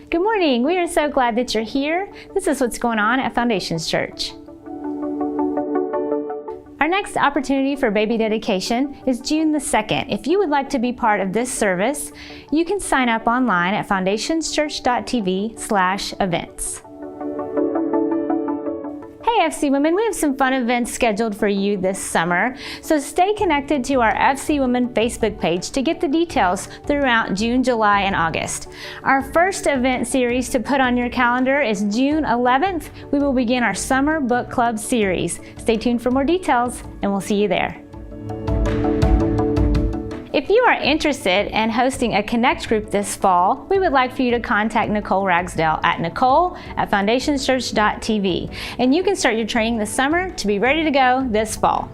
Good morning. We are so glad that you're here. This is what's going on at Foundations Church. Our next opportunity for baby dedication is June the 2nd. If you would like to be part of this service, you can sign up online at foundationschurch.tv/events. Hey FC Women, we have some fun events scheduled for you this summer, so stay connected to our FC Women Facebook page to get the details throughout June, July, and August. Our first event series to put on your calendar is June 11th. We will begin our Summer Book Club series. Stay tuned for more details, and we'll see you there. If you are interested in hosting a Connect group this fall, we would like for you to contact Nicole Ragsdale at nicole@foundationschurch.tv, and you can start your training this summer to be ready to go this fall.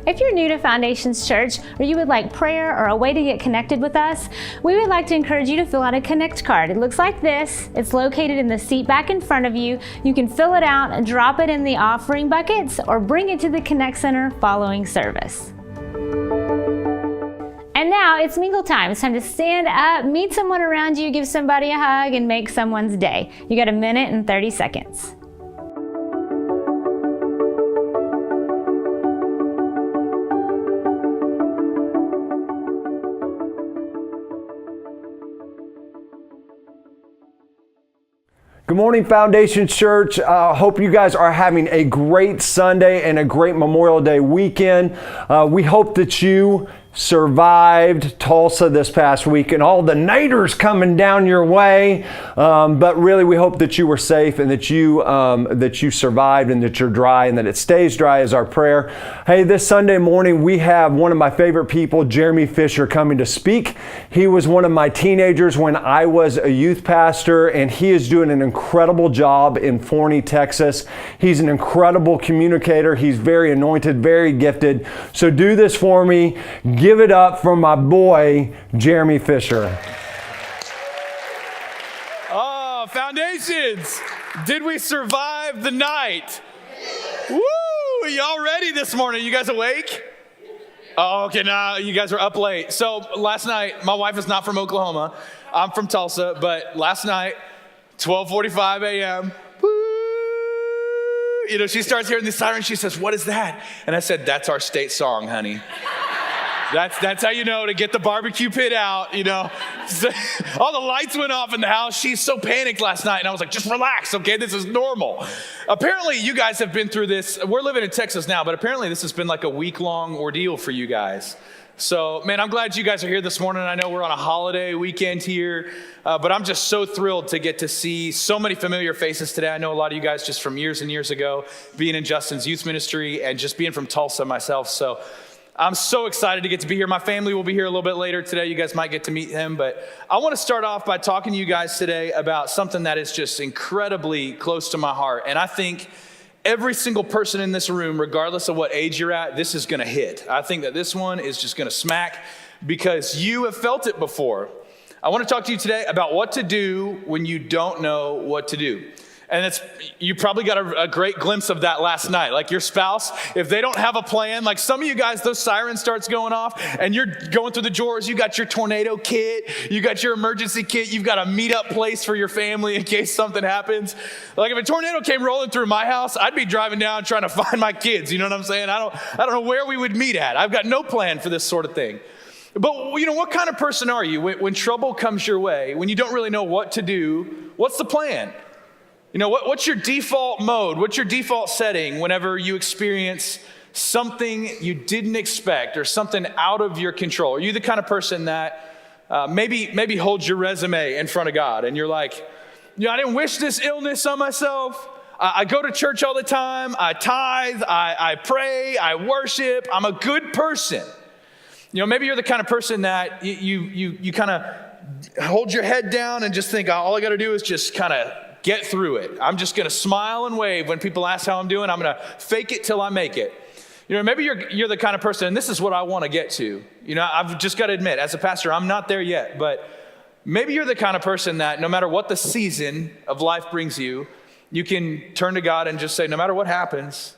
If you're new to Foundations Church or you would like prayer or a way to get connected with us, we would like to encourage you to fill out a Connect card. It looks like this. It's located in the seat back in front of you. You can fill it out and drop it in the offering buckets or bring it to the Connect Center following service. And now it's mingle time. It's time to stand up, meet someone around you, give somebody a hug, and make someone's day. You got 1 minute and 30 seconds. Good morning, Foundation Church. Hope you guys are having a great Sunday and a great Memorial Day weekend. We hope that you survived Tulsa this past week and all the nighters coming down your way. But really, we hope that you were safe and that you survived and that you're dry and that it stays dry is our prayer. Hey, this Sunday morning, we have one of my favorite people, Jeremy Fisher, coming to speak. He was one of my teenagers when I was a youth pastor, and he is doing an incredible job in Forney, Texas. He's an incredible communicator. He's very anointed, very gifted. So do this for me. Give it up for my boy, Jeremy Fisher. Oh, Foundations, did we survive the night? Woo! Y'all ready this morning? You guys awake? Oh, okay, now you guys are up late. So last night, my wife is not from Oklahoma. I'm from Tulsa, but last night, 12:45 a.m., you know, she starts hearing the siren. She says, "What is that?" And I said, "That's our state song, honey." That's how you know to get the barbecue pit out, you know. So, all the lights went off in the house. She's so panicked last night. And I was like, just relax, okay? This is normal. Apparently, you guys have been through this. We're living in Texas now, but apparently this has been like a week-long ordeal for you guys. So, man, I'm glad you guys are here this morning. I know we're on a holiday weekend here, but I'm just so thrilled to get to see so many familiar faces today. I know a lot of you guys just from years and years ago, being in Justin's youth ministry and just being from Tulsa myself. So I'm so excited to get to be here. My family will be here a little bit later today. You guys might get to meet him, but I want to start off by talking to you guys today about something that is just incredibly close to my heart. And I think every single person in this room, regardless of what age you're at, this is going to hit. I think that this one is just going to smack because you have felt it before. I want to talk to you today about what to do when you don't know what to do. And you probably got a great glimpse of that last night. Like your spouse, if they don't have a plan, like some of you guys, those sirens starts going off and you're going through the drawers. You got your tornado kit. You got your emergency kit. You've got a meet-up place for your family in case something happens. Like if a tornado came rolling through my house, I'd be driving down trying to find my kids. You know what I'm saying? I don't know where we would meet at. I've got no plan for this sort of thing. But you know, what kind of person are you when trouble comes your way, when you don't really know what to do? What's the plan? You know, what's your default mode? What's your default setting whenever you experience something you didn't expect or something out of your control? Are you the kind of person that maybe holds your resume in front of God and you're like, you know, I didn't wish this illness on myself. I go to church all the time. I tithe. I pray. I worship. I'm a good person. You know, maybe you're the kind of person that you kind of hold your head down and just think, all I got to do is just kind of get through it. I'm just going to smile and wave when people ask how I'm doing. I'm going to fake it till I make it. You know, maybe you're the kind of person, and this is what I want to get to. You know, I've just got to admit, as a pastor, I'm not there yet, but maybe you're the kind of person that no matter what the season of life brings you, you can turn to God and just say, no matter what happens,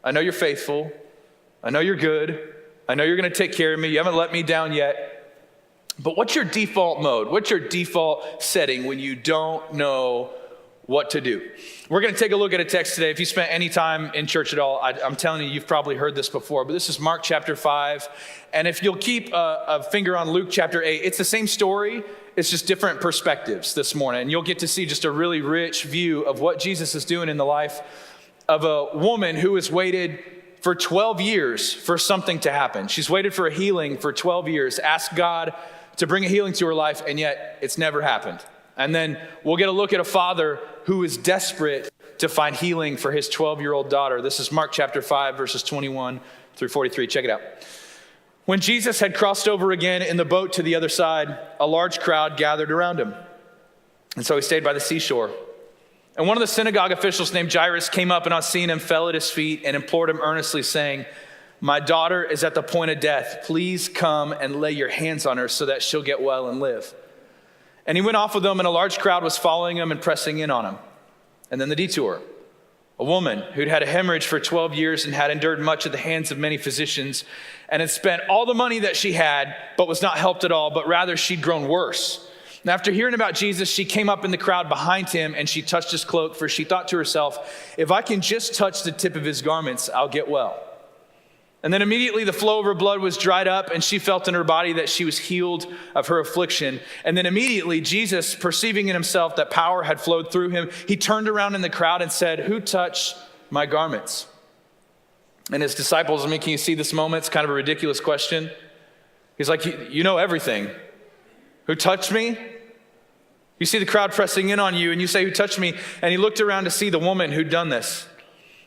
I know you're faithful. I know you're good. I know you're going to take care of me. You haven't let me down yet. But what's your default mode? What's your default setting when you don't know what to do? We're going to take a look at a text today. If you spent any time in church at all, I'm telling you, you've probably heard this before, but this is Mark chapter 5. And if you'll keep a finger on Luke chapter 8, it's the same story. It's just different perspectives this morning. And you'll get to see just a really rich view of what Jesus is doing in the life of a woman who has waited for 12 years for something to happen. She's waited for a healing for 12 years, asked God to bring a healing to her life, and yet it's never happened. And then we'll get a look at a father who is desperate to find healing for his 12-year-old daughter. This is Mark chapter 5, verses 21 through 43. Check it out. When Jesus had crossed over again in the boat to the other side, a large crowd gathered around him. And so he stayed by the seashore. And one of the synagogue officials named Jairus came up and on seeing him fell at his feet and implored him earnestly, saying, "My daughter is at the point of death. Please come and lay your hands on her so that she'll get well and live." And he went off with them, and a large crowd was following him and pressing in on him. And then the detour. A woman who'd had a hemorrhage for 12 years and had endured much at the hands of many physicians and had spent all the money that she had, but was not helped at all, but rather she'd grown worse. And after hearing about Jesus, she came up in the crowd behind him and she touched his cloak, for she thought to herself, "If I can just touch the tip of his garments, I'll get well." And then immediately the flow of her blood was dried up, and she felt in her body that she was healed of her affliction. And then immediately Jesus, perceiving in himself that power had flowed through him, he turned around in the crowd and said, "Who touched my garments?" And his disciples, can you see this moment? It's kind of a ridiculous question. He's like, you know everything. Who touched me? You see the crowd pressing in on you, and you say, "Who touched me?" And he looked around to see the woman who'd done this.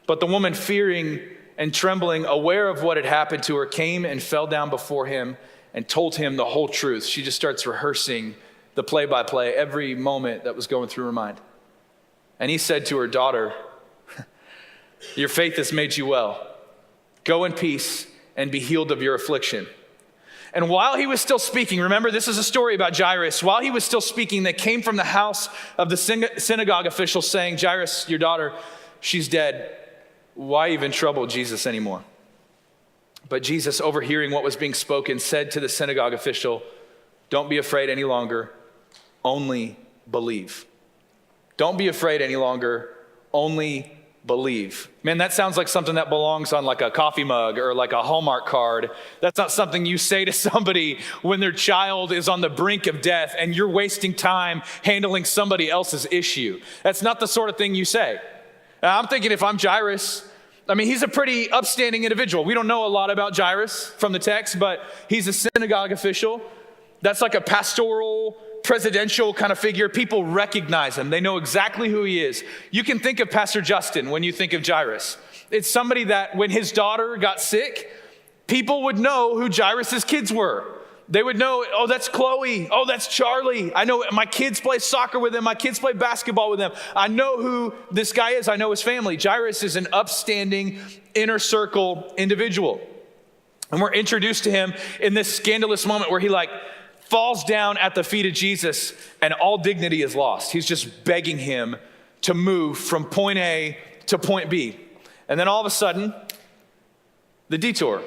But the woman, fearing and trembling, aware of what had happened to her, came and fell down before him and told him the whole truth. She just starts rehearsing the play-by-play, every moment that was going through her mind. And he said to her, "Daughter, your faith has made you well. Go in peace and be healed of your affliction." And while he was still speaking, remember, this is a story about Jairus. While he was still speaking, they came from the house of the synagogue official saying, "Jairus, your daughter, she's dead. Why even trouble Jesus anymore?" But Jesus, overhearing what was being spoken, said to the synagogue official, "Don't be afraid any longer, only believe." Don't be afraid any longer, only believe. Man, that sounds like something that belongs on like a coffee mug or like a Hallmark card. That's not something you say to somebody when their child is on the brink of death and you're wasting time handling somebody else's issue. That's not the sort of thing you say. Now, I'm thinking if I'm Jairus, he's a pretty upstanding individual. We don't know a lot about Jairus from the text, but he's a synagogue official. That's like a pastoral, presidential kind of figure. People recognize him. They know exactly who he is. You can think of Pastor Justin when you think of Jairus. It's somebody that when his daughter got sick, people would know who Jairus' kids were. They would know, "Oh, that's Chloe. Oh, that's Charlie. I know my kids play soccer with him. My kids play basketball with him. I know who this guy is. I know his family." Jairus is an upstanding inner circle individual. And we're introduced to him in this scandalous moment where he falls down at the feet of Jesus and all dignity is lost. He's just begging him to move from point A to point B. And then all of a sudden, the detour.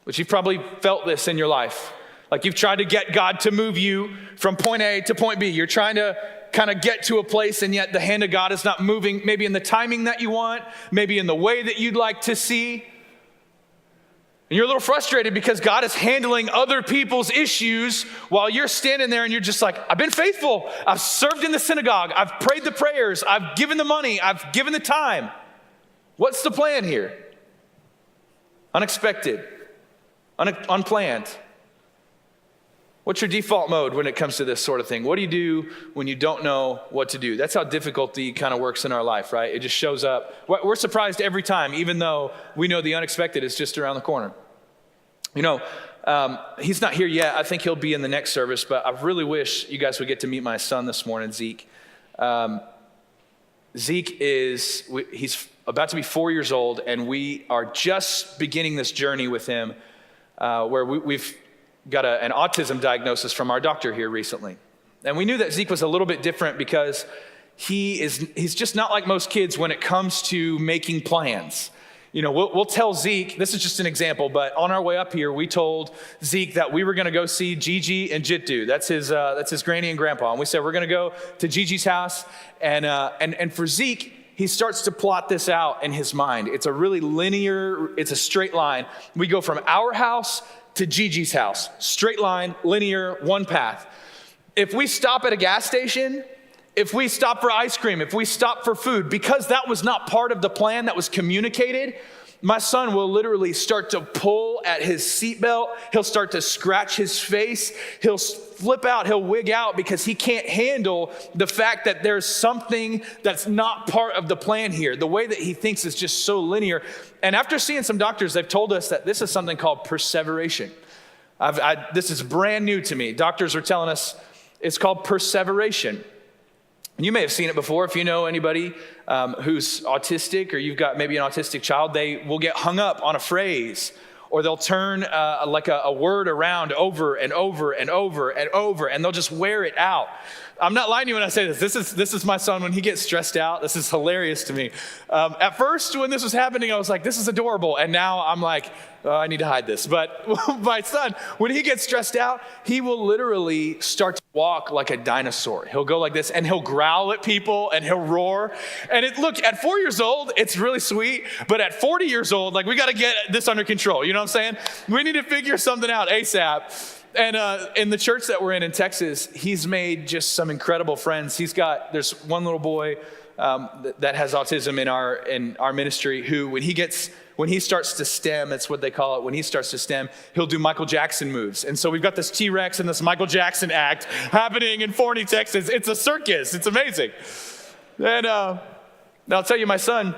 Which you've probably felt this in your life. Like you've tried to get God to move you from point A to point B. You're trying to kind of get to a place, and yet the hand of God is not moving, maybe in the timing that you want, maybe in the way that you'd like to see. And you're a little frustrated because God is handling other people's issues while you're standing there and you're just like, "I've been faithful. I've served in the synagogue. I've prayed the prayers. I've given the money. I've given the time. What's the plan here?" Unexpected. Unplanned. What's your default mode when it comes to this sort of thing? What do you do when you don't know what to do? That's how difficulty kind of works in our life, right? It just shows up. We're surprised every time, even though we know the unexpected is just around the corner. He's not here yet. I think he'll be in the next service, but I really wish you guys would get to meet my son this morning, Zeke. Zeke he's about to be 4 years old, and we are just beginning this journey with him where we've got an autism diagnosis from our doctor here recently. And we knew that Zeke was a little bit different because he's just not like most kids when it comes to making plans. we'll tell Zeke, this is just an example, but on our way up here, we told Zeke that we were going to go see Gigi and Jitdu. That's his granny and grandpa. And we said, we're going to go to Gigi's house. And for Zeke, he starts to plot this out in his mind. It's a really linear, it's a straight line. We go from our house to Gigi's house. Straight line, linear, one path. If we stop at a gas station, if we stop for ice cream, if we stop for food, because that was not part of the plan that was communicated, my son will literally start to pull at his seatbelt. He'll start to scratch his face. He'll flip out, he'll wig out because he can't handle the fact that there's something that's not part of the plan here. The way that he thinks is just so linear. And after seeing some doctors, they've told us that this is something called perseveration. This is brand new to me. Doctors are telling us it's called perseveration. And you may have seen it before. If you know anybody who's autistic, or you've got maybe an autistic child, they will get hung up on a phrase, or they'll turn like a word around over and over and over and over, and they'll just wear it out. I'm not lying to you when I say this. This is my son when he gets stressed out. This is hilarious to me. At first, when this was happening, I was like, this is adorable. And now I'm like, oh, I need to hide this. But my son, when he gets stressed out, he will literally start to walk like a dinosaur. He'll go like this, and he'll growl at people, and he'll roar. And look, at 4 years old, it's really sweet. But at 40 years old, like, we got to get this under control. You know what I'm saying? We need to figure something out ASAP. And in the church that we're in Texas, he's made just some incredible friends. There's one little boy that has autism in our ministry who, when he starts to stem, that's what they call it. When he starts to stem, he'll do Michael Jackson moves. And so we've got this T-Rex and this Michael Jackson act happening in Forney, Texas. It's a circus. It's amazing. And I'll tell you, my son,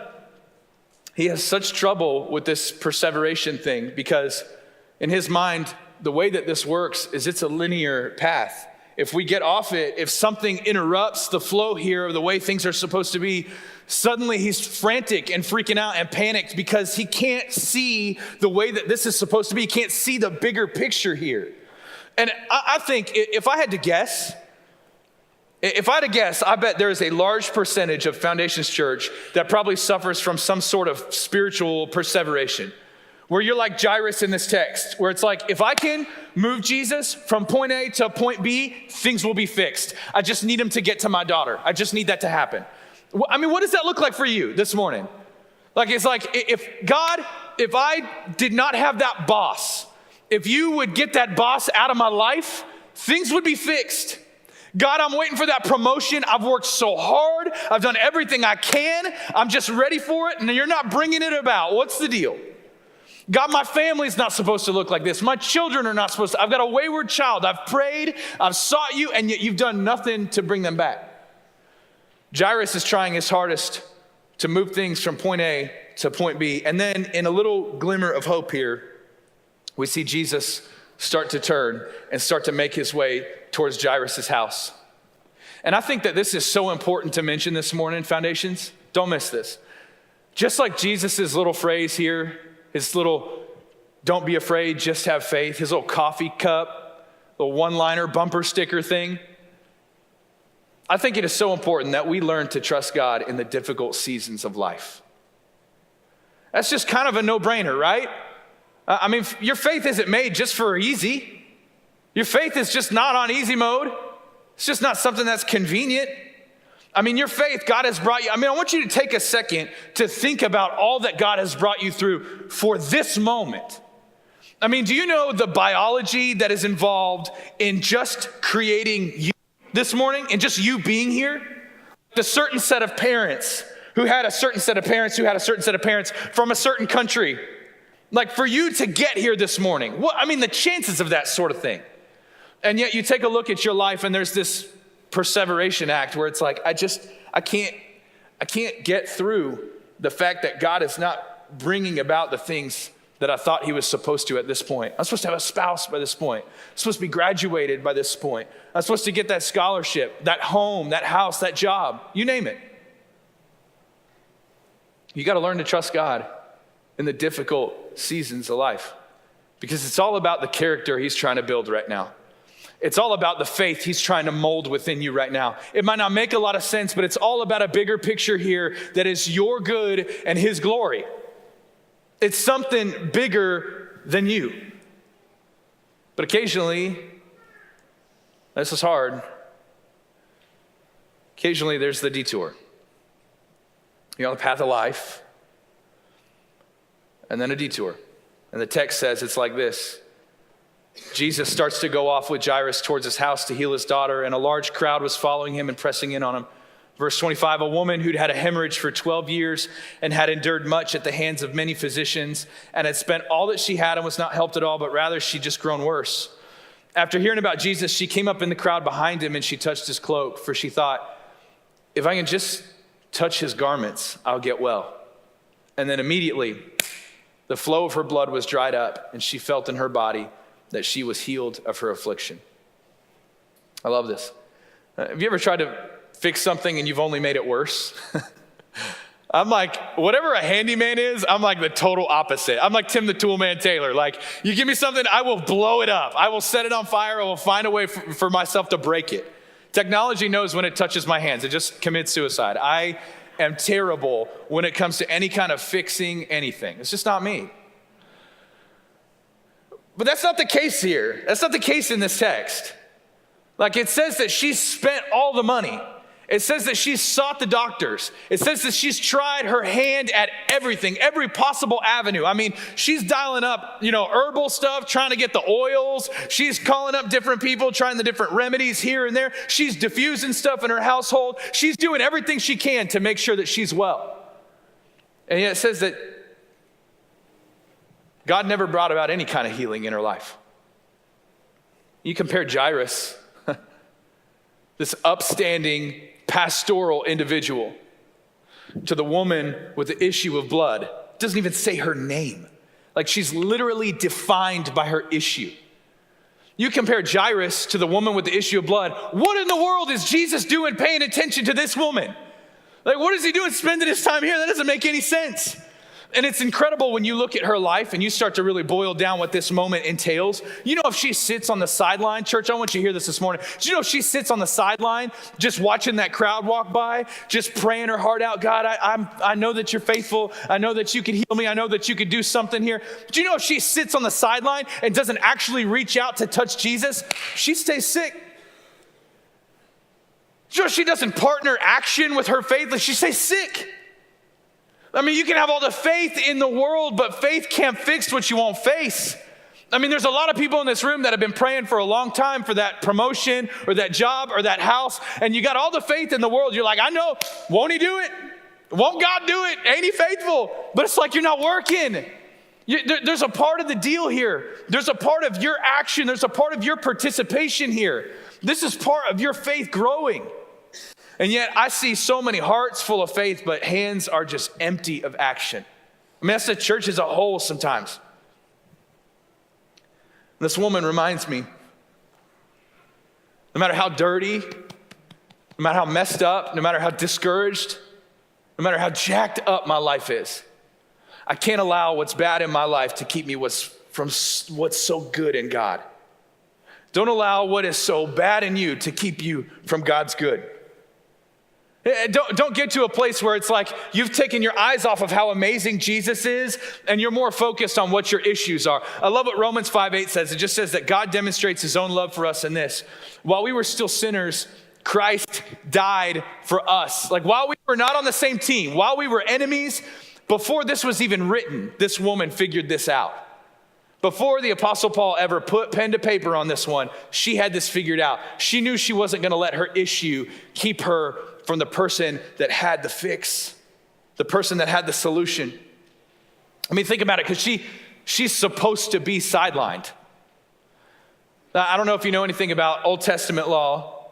he has such trouble with this perseveration thing because in his mind, the way that this works is it's a linear path. If we get off it, if something interrupts the flow here of the way things are supposed to be, suddenly he's frantic and freaking out and panicked because he can't see the way that this is supposed to be. He can't see the bigger picture here. And I think if I had to guess, I bet there is a large percentage of Foundations Church that probably suffers from some sort of spiritual perseveration. Where you're like Jairus in this text, where it's like, if I can move Jesus from point A to point B, things will be fixed. I just need him to get to my daughter. I just need that to happen. I mean, what does that look like for you this morning? Like, it's like, if I did not have that boss, if you would get that boss out of my life, things would be fixed. God, I'm waiting for that promotion. I've worked so hard. I've done everything I can. I'm just ready for it, and you're not bringing it about. What's the deal? God, my family's not supposed to look like this. My children are not supposed to. I've got a wayward child. I've prayed, I've sought you, and yet you've done nothing to bring them back. Jairus is trying his hardest to move things from point A to point B. And then in a little glimmer of hope here, we see Jesus start to turn and start to make his way towards Jairus' house. And I think that this is so important to mention this morning, Foundations. Don't miss this. Just like Jesus' little phrase here, his little, don't be afraid, just have faith, his little coffee cup, little one-liner bumper sticker thing. I think it is so important that we learn to trust God in the difficult seasons of life. That's just kind of a no-brainer, right? I mean, your faith isn't made just for easy. Your faith is just not on easy mode. It's just not something that's convenient. I mean, your faith, God has brought you. I mean, I want you to take a second to think about all that God has brought you through for this moment. I mean, do you know the biology that is involved in just creating you this morning and just you being here? The certain set of parents who had a certain set of parents who had a certain set of parents from a certain country. Like, for you to get here this morning, the chances of that sort of thing. And yet you take a look at your life and there's this perseveration act where it's like, I can't get through the fact that God is not bringing about the things that I thought he was supposed to at this point. I'm supposed to have a spouse by this point. I'm supposed to be graduated by this point. I'm supposed to get that scholarship, that home, that house, that job, you name it. You got to learn to trust God in the difficult seasons of life because it's all about the character he's trying to build right now. It's all about the faith he's trying to mold within you right now. It might not make a lot of sense, but it's all about a bigger picture here that is your good and his glory. It's something bigger than you. But occasionally, this is hard. Occasionally, there's the detour. You're on the path of life, and then a detour. And the text says it's like this. Jesus starts to go off with Jairus towards his house to heal his daughter, and a large crowd was following him and pressing in on him. Verse 25, a woman who'd had a hemorrhage for 12 years and had endured much at the hands of many physicians and had spent all that she had and was not helped at all, but rather she'd just grown worse. After hearing about Jesus, she came up in the crowd behind him and she touched his cloak, for she thought, if I can just touch his garments, I'll get well. And then immediately, the flow of her blood was dried up, and she felt in her body that she was healed of her affliction. I love this. Have you ever tried to fix something and you've only made it worse? I'm like, whatever a handyman is, I'm like the total opposite. I'm like Tim the Toolman Taylor. Like, you give me something, I will blow it up. I will set it on fire. I will find a way for myself to break it. Technology knows when it touches my hands. It just commits suicide. I am terrible when it comes to any kind of fixing anything. It's just not me. But that's not the case here. That's not the case in this text. Like, it says that she spent all the money. It says that she's sought the doctors. It says that she's tried her hand at everything, every possible avenue. I mean, she's dialing up, herbal stuff, trying to get the oils. She's calling up different people, trying the different remedies here and there. She's diffusing stuff in her household. She's doing everything she can to make sure that she's well. And yet it says that God never brought about any kind of healing in her life. You compare Jairus, this upstanding pastoral individual, to the woman with the issue of blood. It doesn't even say her name. Like, she's literally defined by her issue. You compare Jairus to the woman with the issue of blood. What in the world is Jesus doing paying attention to this woman? Like, what is he doing spending his time here? That doesn't make any sense. And it's incredible when you look at her life and you start to really boil down what this moment entails. You know, if she sits on the sideline, church, I want you to hear this morning. Do you know if she sits on the sideline just watching that crowd walk by, just praying her heart out, God, I know that you're faithful. I know that you can heal me. I know that you could do something here. Do you know if she sits on the sideline and doesn't actually reach out to touch Jesus, she stays sick? Do you know if she doesn't partner action with her faith, she stays sick? I mean, you can have all the faith in the world, but faith can't fix what you won't face. I mean, there's a lot of people in this room that have been praying for a long time for that promotion or that job or that house, and you got all the faith in the world. You're like, I know, won't he do it? Won't God do it? Ain't he faithful? But it's like you're not working. There's a part of the deal here. There's a part of your action. There's a part of your participation here. This is part of your faith growing. And yet I see so many hearts full of faith, but hands are just empty of action. I mean, that's the church as a whole sometimes. This woman reminds me, no matter how dirty, no matter how messed up, no matter how discouraged, no matter how jacked up my life is, I can't allow what's bad in my life to keep me from what's so good in God. Don't allow what is so bad in you to keep you from God's good. Don't get to a place where it's like you've taken your eyes off of how amazing Jesus is and you're more focused on what your issues are. I love what Romans 5:8 says. It just says that God demonstrates his own love for us in this. While we were still sinners, Christ died for us. Like, while we were not on the same team, while we were enemies, before this was even written, this woman figured this out. Before the Apostle Paul ever put pen to paper on this one, she had this figured out. She knew she wasn't going to let her issue keep her from the person that had the fix, the person that had the solution. I mean, think about it, because she's supposed to be sidelined. Now, I don't know if you know anything about Old Testament law,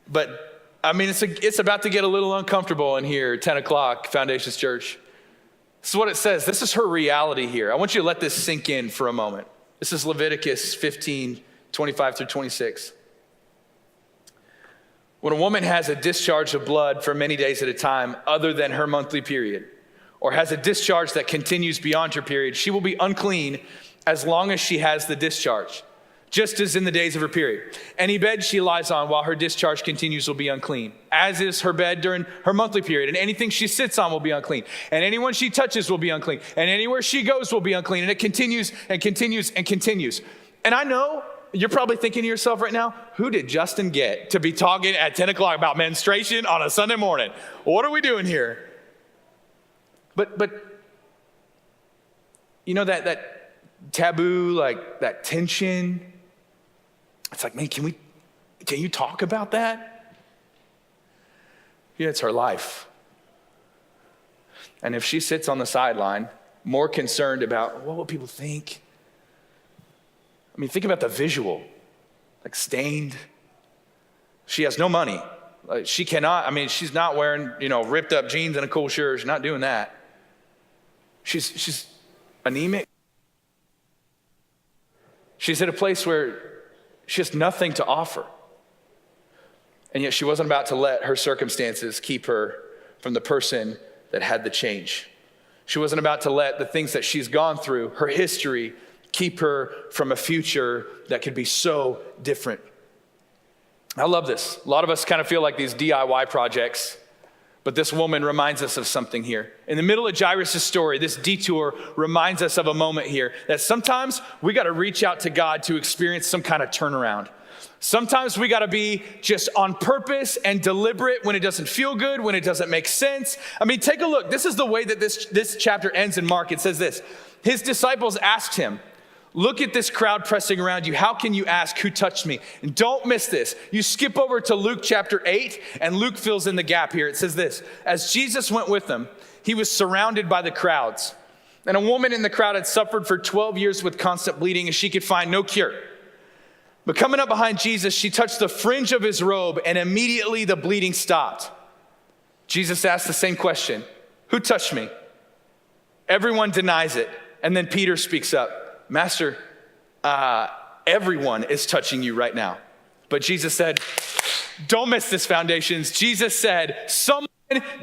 but I mean, it's about to get a little uncomfortable in here, 10 o'clock, Foundations Church. This is what it says. This is her reality here. I want you to let this sink in for a moment. This is Leviticus 15, 25 through 26. When a woman has a discharge of blood for many days at a time other than her monthly period, or has a discharge that continues beyond her period, she will be unclean as long as she has the discharge. just as in the days of her period. Any bed she lies on while her discharge continues will be unclean, as is her bed during her monthly period. And anything she sits on will be unclean. And anyone she touches will be unclean. And anywhere she goes will be unclean. And it continues and continues and continues. And I know you're probably thinking to yourself right now, who did Justin get to be talking at 10 o'clock about menstruation on a Sunday morning? What are we doing here? But you know that taboo, like that tension? It's like, man, can you talk about that? Yeah, it's her life. And if she sits on the sideline, more concerned about what will people think? I mean, think about the visual, like stained. She has no money. She cannot, I mean, she's not wearing, ripped up jeans and a cool shirt. She's not doing that. She's anemic. She's at a place where she has nothing to offer. And yet she wasn't about to let her circumstances keep her from the person that had the change. She wasn't about to let the things that she's gone through, her history, keep her from a future that could be so different. I love this. A lot of us kind of feel like these DIY projects, but this woman reminds us of something here. In the middle of Jairus' story, this detour reminds us of a moment here that sometimes we got to reach out to God to experience some kind of turnaround. Sometimes we got to be just on purpose and deliberate when it doesn't feel good, when it doesn't make sense. I mean, take a look. This is the way that this chapter ends in Mark. It says this: his disciples asked him, "Look at this crowd pressing around you. How can you ask who touched me?" And don't miss this. You skip over to Luke chapter 8, and Luke fills in the gap here. It says this: as Jesus went with them, he was surrounded by the crowds. And a woman in the crowd had suffered for 12 years with constant bleeding, and she could find no cure. But coming up behind Jesus, she touched the fringe of his robe, and immediately the bleeding stopped. Jesus asked the same question: who touched me? Everyone denies it. And then Peter speaks up: Master, everyone is touching you right now. But Jesus said, don't miss this, Foundations. Jesus said, someone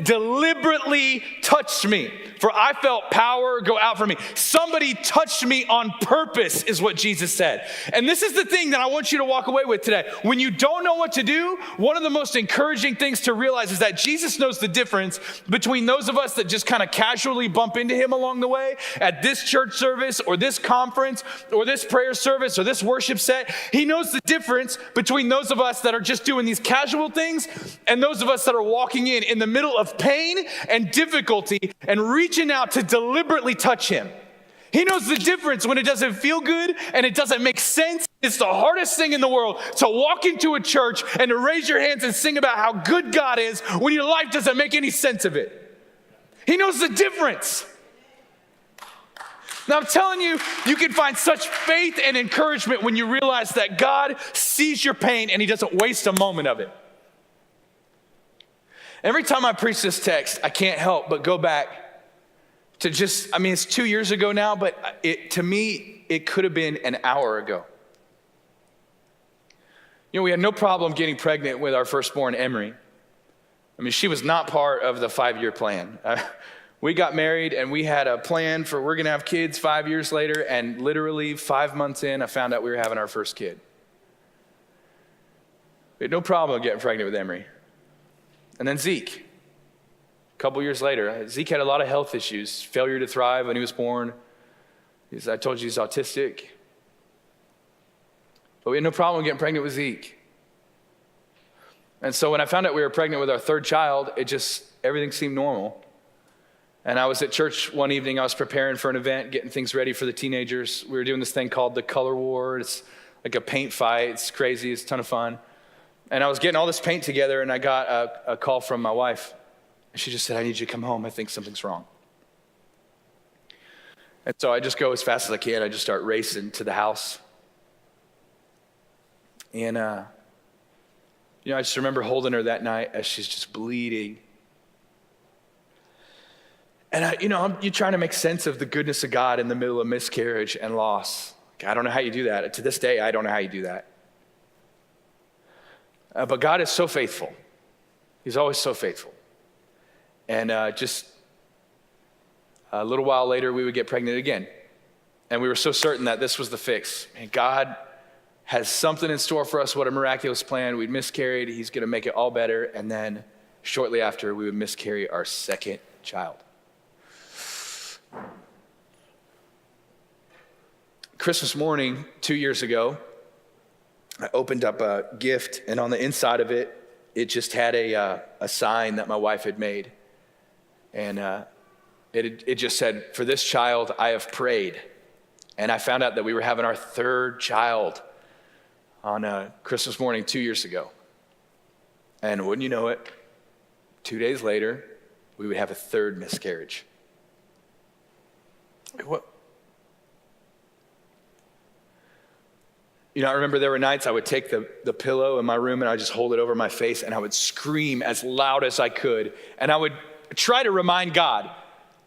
deliberately touched me, for I felt power go out from me. Somebody touched me on purpose, is what Jesus said. And this is the thing that I want you to walk away with today. When you don't know what to do, one of the most encouraging things to realize is that Jesus knows the difference between those of us that just kind of casually bump into him along the way at this church service or this conference or this prayer service or this worship set. He knows the difference between those of us that are just doing these casual things and those of us that are walking in the middle of pain and difficulty and reaching out to deliberately touch him. He knows the difference when it doesn't feel good and it doesn't make sense. It's the hardest thing in the world to walk into a church and to raise your hands and sing about how good God is when your life doesn't make any sense of it. He knows the difference. Now I'm telling you, you can find such faith and encouragement when you realize that God sees your pain and he doesn't waste a moment of it. Every time I preach this text, I can't help but go back to it's 2 years ago now, but to me, it could have been an hour ago. We had no problem getting pregnant with our firstborn, Emery. She was not part of the 5-year plan. We got married and we had a plan for we're going to have kids 5 years later, and literally 5 months in, I found out we were having our first kid. We had no problem getting pregnant with Emery. And then Zeke, a couple years later, Zeke had a lot of health issues, failure to thrive when he was born. I told you he's autistic. But we had no problem getting pregnant with Zeke. And so when I found out we were pregnant with our third child, everything seemed normal. And I was at church one evening, I was preparing for an event, getting things ready for the teenagers. We were doing this thing called the Color War. It's like a paint fight. It's crazy, it's a ton of fun. And I was getting all this paint together, and I got a call from my wife. And she just said, I need you to come home. I think something's wrong. And so I just go as fast as I can. I just start racing to the house. And, I just remember holding her that night as she's just bleeding. And, you're trying to make sense of the goodness of God in the middle of miscarriage and loss. I don't know how you do that. To this day, I don't know how you do that. But God is so faithful. He's always so faithful. And just a little while later, we would get pregnant again. And we were so certain that this was the fix. And God has something in store for us, what a miraculous plan. We'd miscarried, he's gonna make it all better, and then shortly after, we would miscarry our second child. Christmas morning, 2 years ago, I opened up a gift, and on the inside of it, it just had a sign that my wife had made. And it just said, "For this child, I have prayed." And I found out that we were having our third child on Christmas morning 2 years ago. And wouldn't you know it, 2 days later, we would have a third miscarriage. What? You know, I remember there were nights I would take the pillow in my room and I would just hold it over my face and I would scream as loud as I could. And I would try to remind God,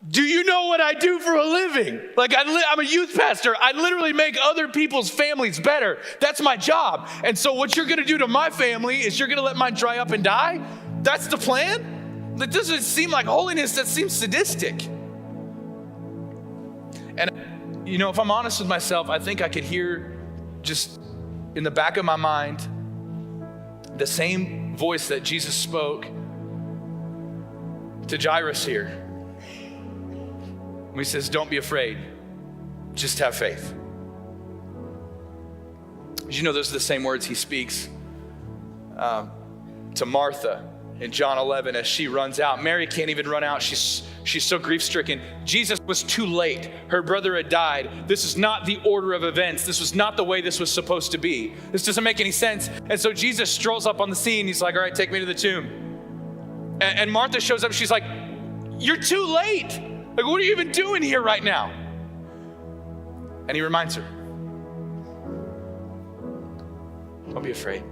do you know what I do for a living? Like I'm a youth pastor. I literally make other people's families better. That's my job. And so what you're gonna do to my family is you're gonna let mine dry up and die? That's the plan? That doesn't seem like holiness, that seems sadistic. And you know, if I'm honest with myself, I think I could hear just in the back of my mind the same voice that Jesus spoke to Jairus here. When he says, don't be afraid, just have faith. Did you know those are the same words he speaks to Martha in John 11 as she runs out? Mary can't even run out. She's so grief-stricken. Jesus was too late. Her brother had died. This is not the order of events. This was not the way this was supposed to be. This doesn't make any sense. And so Jesus strolls up on the scene. He's like, all right, take me to the tomb. And Martha shows up. She's like, you're too late. Like, what are you even doing here right now? And he reminds her, don't be afraid.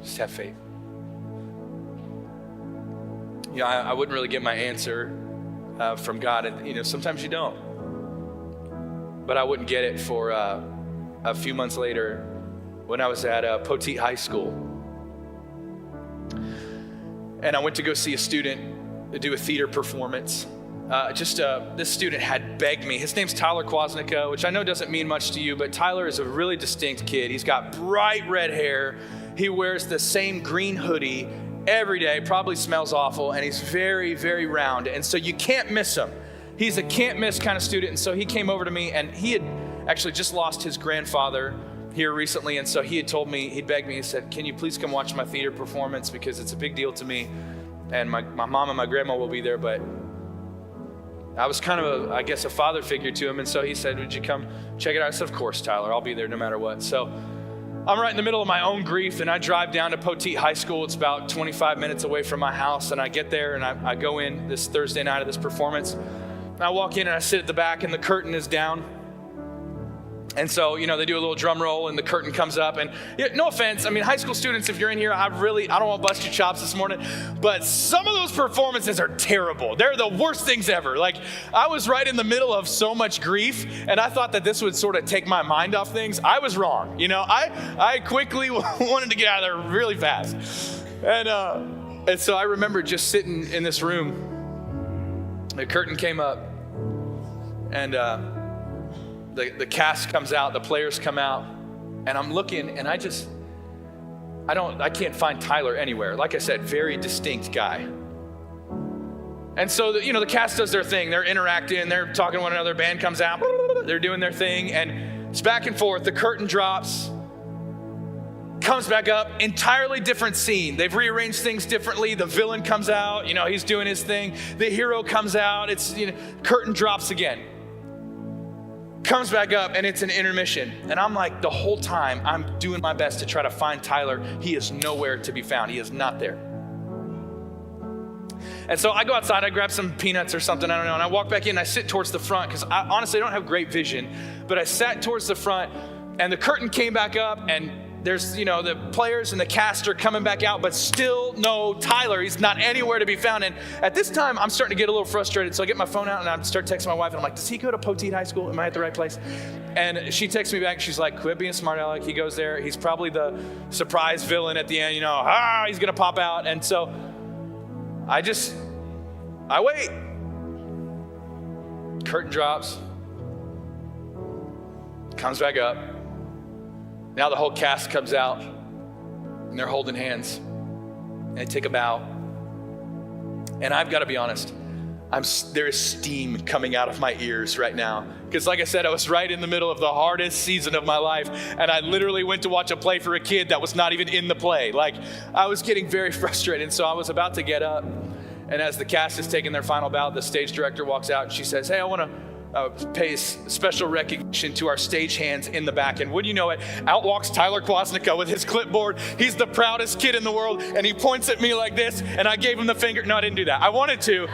Just have faith. You know, I wouldn't really get my answer from God, and you know, sometimes you don't. But I wouldn't get it for a few months later when I was at Poteet High School. And I went to go see a student do a theater performance. This student had begged me. His name's Tyler Kwasnicka, which I know doesn't mean much to you, but Tyler is a really distinct kid. He's got bright red hair. He wears the same green hoodie every day, probably smells awful, and he's very, very round. And so you can't miss him. He's a can't miss kind of student. And so he came over to me, and he had actually just lost his grandfather here recently. And so he had told me, he'd begged me, he said, can you please come watch my theater performance because it's a big deal to me. And my mom and my grandma will be there, but I was kind of, a father figure to him. And so he said, would you come check it out? I said, of course, Tyler, I'll be there no matter what. So I'm right in the middle of my own grief, and I drive down to Poteet High School. It's about 25 minutes away from my house, and I get there, and I go in this Thursday night of this performance. And I walk in, and I sit at the back, and the curtain is down. And so, you know, they do a little drum roll and the curtain comes up. And no offense, I mean, high school students, if you're in here, I don't want to bust your chops this morning, but some of those performances are terrible. They're the worst things ever. Like, I was right in the middle of so much grief, and I thought that this would sort of take my mind off things. I was wrong. You know, I quickly wanted to get out of there really fast. And so I remember just sitting in this room. The curtain came up, and the cast comes out, the players come out, and I'm looking, and I can't find Tyler anywhere. Like I said, very distinct guy. And so, the cast does their thing. They're interacting, they're talking to one another, band comes out, they're doing their thing, and it's back and forth. The curtain drops, comes back up, entirely different scene. They've rearranged things differently. The villain comes out, he's doing his thing. The hero comes out, curtain drops again. Comes back up, and it's an intermission. And I'm like, the whole time, I'm doing my best to try to find Tyler. He is nowhere to be found. He is not there. And so I go outside, I grab some peanuts or something, I don't know, and I walk back in, and I sit towards the front, because I honestly don't have great vision, but I sat towards the front, and the curtain came back up, and there's, the players and the cast are coming back out, but still no Tyler. He's not anywhere to be found. And at this time, I'm starting to get a little frustrated. So I get my phone out and I start texting my wife. And I'm like, does he go to Poteet High School? Am I at the right place? And she texts me back. And she's like, quit being smart aleck. He goes there. He's probably the surprise villain at the end. He's going to pop out. And so I wait. Curtain drops. Comes back up. Now the whole cast comes out and they're holding hands and they take a bow. And I've got to be honest, there is steam coming out of my ears right now. Because like I said, I was right in the middle of the hardest season of my life. And I literally went to watch a play for a kid that was not even in the play. Like, I was getting very frustrated. And so I was about to get up. And as the cast is taking their final bow, the stage director walks out and she says, hey, I want to pay special recognition to our stage hands in the back. And wouldn't you know it, out walks Tyler Kwasnicka with his clipboard. He's the proudest kid in the world. And he points at me like this. And I gave him the finger. No, I didn't do that. I wanted to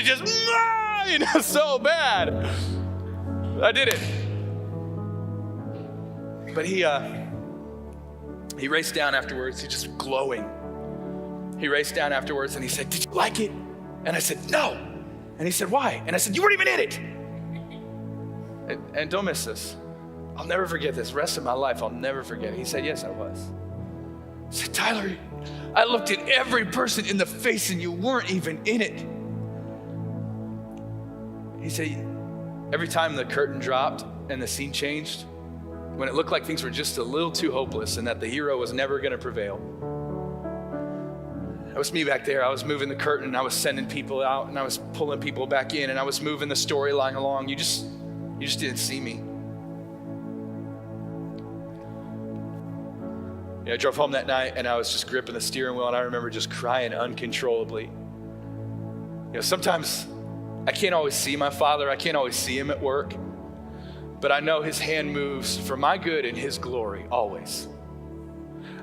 just, so bad. I did it. But he raced down afterwards. He's just glowing. He raced down afterwards and he said, did you like it? And I said, no. And he said, why? And I said, you weren't even in it. And don't miss this. I'll never forget this. The rest of my life, I'll never forget it. He said, yes, I was. I said, Tyler, I looked at every person in the face and you weren't even in it. He said, every time the curtain dropped and the scene changed, when it looked like things were just a little too hopeless and that the hero was never going to prevail, that was me back there. I was moving the curtain and I was sending people out and I was pulling people back in and I was moving the storyline along. You just didn't see me. I drove home that night and I was just gripping the steering wheel and I remember just crying uncontrollably. Sometimes I can't always see my Father. I can't always see him at work, but I know his hand moves for my good and his glory always.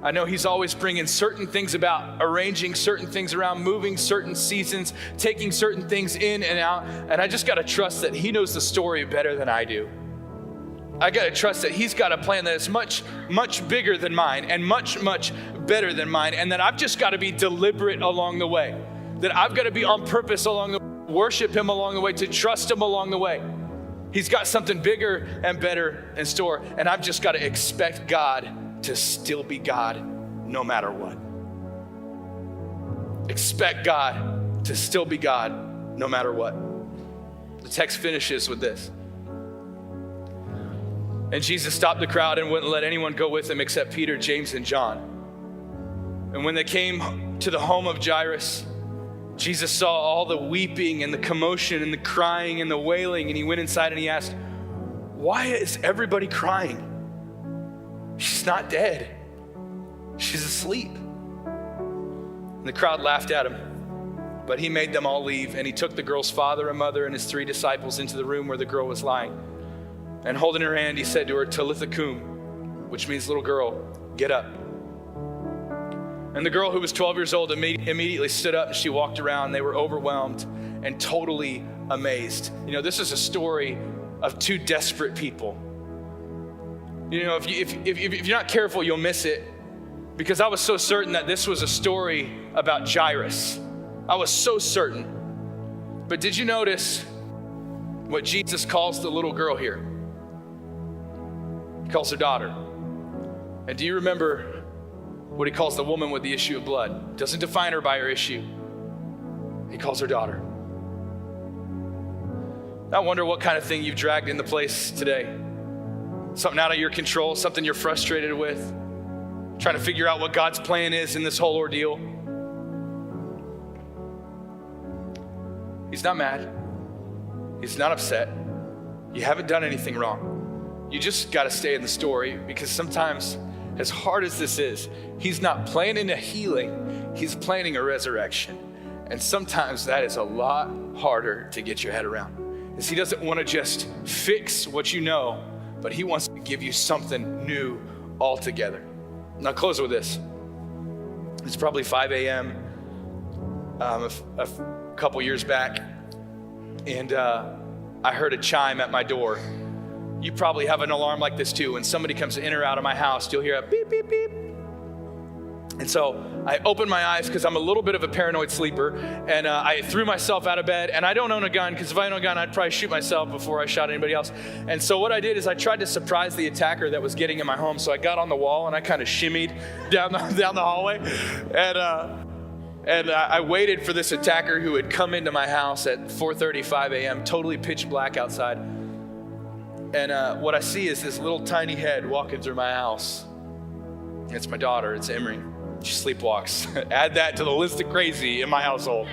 I know he's always bringing certain things about, arranging certain things around, moving certain seasons, taking certain things in and out. And I just got to trust that he knows the story better than I do. I got to trust that he's got a plan that is much, much bigger than mine and much, much better than mine. And that I've just got to be deliberate along the way. That I've got to be on purpose along the way, worship him along the way, to trust him along the way. He's got something bigger and better in store. And I've just got to expect God to still be God no matter what. Expect God to still be God no matter what. The text finishes with this. And Jesus stopped the crowd and wouldn't let anyone go with him except Peter, James, and John. And when they came to the home of Jairus, Jesus saw all the weeping and the commotion and the crying and the wailing, and he went inside and he asked, why is everybody crying? She's not dead. She's asleep. And the crowd laughed at him, but he made them all leave, and he took the girl's father and mother and his 3 disciples into the room where the girl was lying. And holding her hand, he said to her, Talitha cum, which means little girl, get up. And the girl, who was 12 years old, immediately stood up and she walked around. They were overwhelmed and totally amazed. This is a story of 2 desperate people. If you're not careful, you'll miss it, because I was so certain that this was a story about Jairus. I was so certain. But did you notice what Jesus calls the little girl here? He calls her daughter. And do you remember what he calls the woman with the issue of blood? Doesn't define her by her issue. He calls her daughter. I wonder what kind of thing you've dragged into place today. Something out of your control, something you're frustrated with, trying to figure out what God's plan is in this whole ordeal. He's not mad. He's not upset. You haven't done anything wrong. You just got to stay in the story, because sometimes, as hard as this is, he's not planning a healing, he's planning a resurrection. And sometimes that is a lot harder to get your head around, because he doesn't want to just fix what you know, but he wants to give you something new altogether. And I'll close with this. It's probably 5 a.m. A couple years back, and I heard a chime at my door. You probably have an alarm like this too. When somebody comes in or out of my house, you'll hear a beep, beep, beep. And so I opened my eyes, because I'm a little bit of a paranoid sleeper, and I threw myself out of bed. And I don't own a gun, because if I owned a gun, I'd probably shoot myself before I shot anybody else. And so what I did is I tried to surprise the attacker that was getting in my home. So I got on the wall and I kind of shimmied down the hallway, and I waited for this attacker who had come into my house at 4:35 a.m., totally pitch black outside. And what I see is this little tiny head walking through my house. It's my daughter, it's Emery. She sleepwalks. Add that to the list of crazy in my household.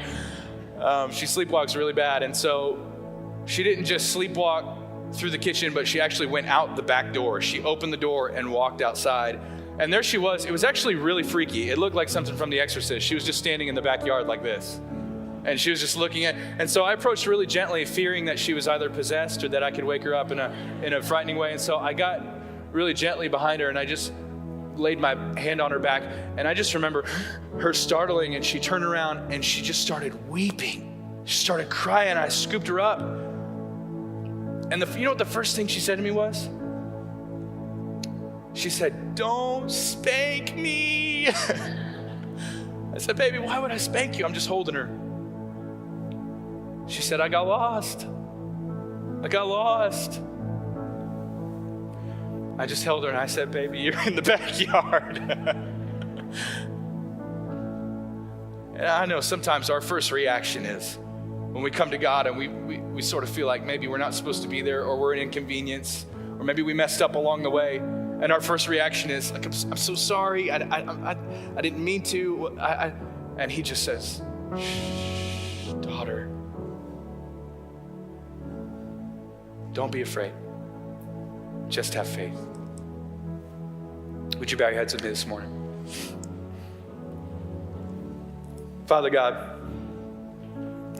She sleepwalks really bad. And so she didn't just sleepwalk through the kitchen, but she actually went out the back door. She opened the door and walked outside. And there she was. It was actually really freaky. It looked like something from The Exorcist. She was just standing in the backyard like this. And she was just looking at, and so I approached really gently, fearing that she was either possessed or that I could wake her up in a frightening way. And so I got really gently behind her and I just laid my hand on her back. And I just remember her startling, and she turned around and she just started weeping. She started crying. I scooped her up. And you know what the first thing she said to me was? She said, "Don't spank me." I said, "Baby, why would I spank you? I'm just holding her." She said, "I got lost. I got lost." I just held her and I said, "Baby, you're in the backyard." And I know sometimes our first reaction is when we come to God and we sort of feel like maybe we're not supposed to be there, or we're an inconvenience, or maybe we messed up along the way. And our first reaction is like, I'm so sorry. I didn't mean to. And he just says, "Shh, daughter. Don't be afraid. Just have faith." Would you bow your heads with me this morning? Father God,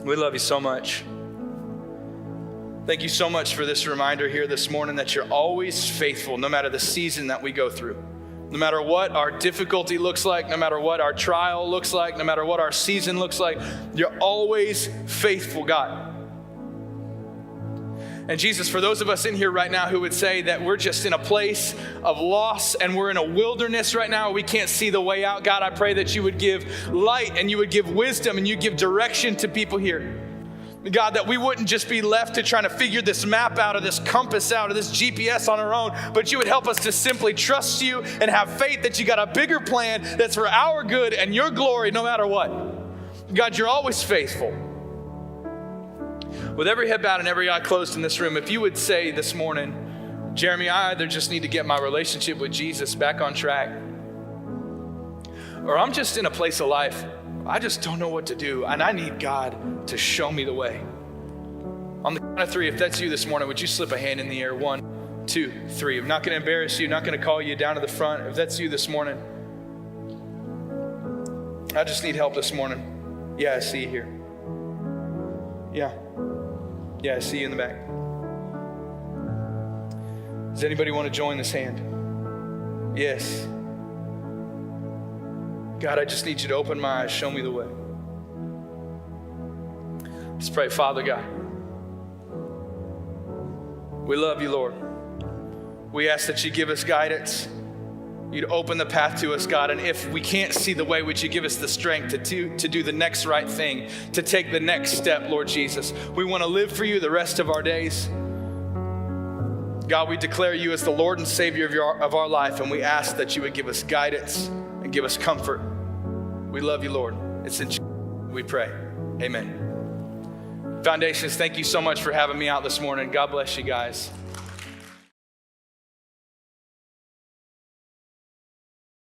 we love you so much. Thank you so much for this reminder here this morning that you're always faithful, no matter the season that we go through. No matter what our difficulty looks like, no matter what our trial looks like, no matter what our season looks like, you're always faithful, God. And Jesus, for those of us in here right now who would say that we're just in a place of loss and we're in a wilderness right now, we can't see the way out, God, I pray that you would give light and you would give wisdom and you give direction to people here. God, that we wouldn't just be left to trying to figure this map out or this compass out or this GPS on our own, but you would help us to simply trust you and have faith that you got a bigger plan that's for our good and your glory no matter what. God, you're always faithful. With every head bowed and every eye closed in this room, if you would say this morning, "Jeremy, I either just need to get my relationship with Jesus back on track, or I'm just in a place of life, I just don't know what to do, and I need God to show me the way." On the count of three, if that's you this morning, would you slip a hand in the air? 1, 2, 3. I'm not going to embarrass you, not going to call you down to the front. If that's you this morning, I just need help this morning. Yeah, I see you here. Yeah, I see you in the back. Does anybody want to join this hand? Yes. God, I just need you to open my eyes, show me the way. Let's pray. Father God, we love you, Lord. We ask that you give us guidance. You'd open the path to us, God. And if we can't see the way, would you give us the strength to do the next right thing, to take the next step, Lord Jesus. We want to live for you the rest of our days. God, we declare you as the Lord and Savior of our life, and we ask that you would give us guidance and give us comfort. We love you, Lord. It's in Jesus' name we pray. Amen. Foundations, thank you so much for having me out this morning. God bless you guys.